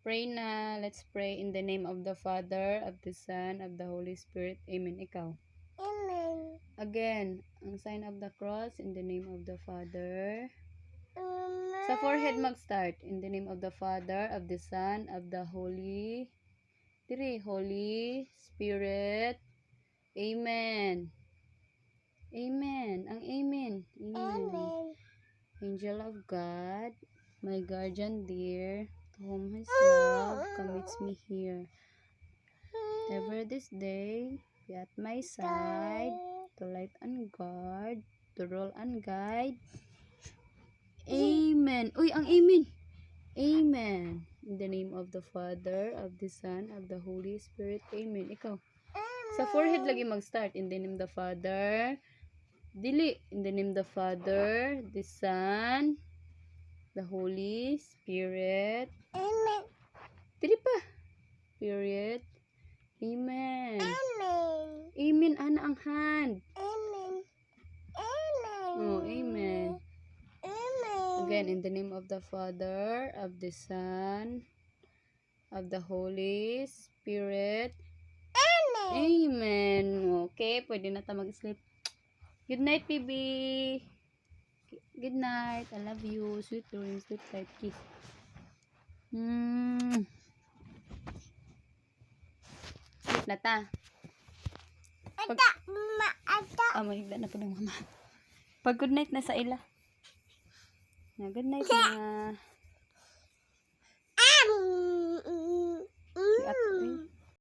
Pray na. Let's pray in the name of the Father, of the Son, of the Holy Spirit. Amen. Ikaw. Amen. Again, ang sign of the cross in the name of the Father. Amen. Sa forehead mag-start. In the name of the Father, of the Son, of the Holy Spirit. Amen. Amen. Ang amen. Amen. Amen. Angel of God, my guardian dear, to whom His love commits me here. Ever this day, be at my side, to light and guard, to rule and guide. Amen. Uy, ang amen. Amen. In the name of the Father, of the Son, of the Holy Spirit. Amen. Ikaw. Sa forehead lagi mag-start. In the name of the Father. Dili. In the name of the Father, the Son, the Holy Spirit. Amen. Dili pa. Spirit. Amen. Amen. Amen. Ana ang hand. Amen. Amen. Oh, amen. Amen. Again, in the name of the Father, of the Son, of the Holy Spirit. Amen. Amen. Okay, pwede na tayo mag-sleep. Good night, baby. Good night. I love you. Sweet dreams. Sweet light kiss. Sleep na ta. Ata, ma, ata. Mahigla na po ng mama. Pag good night na sa ila. Good night na.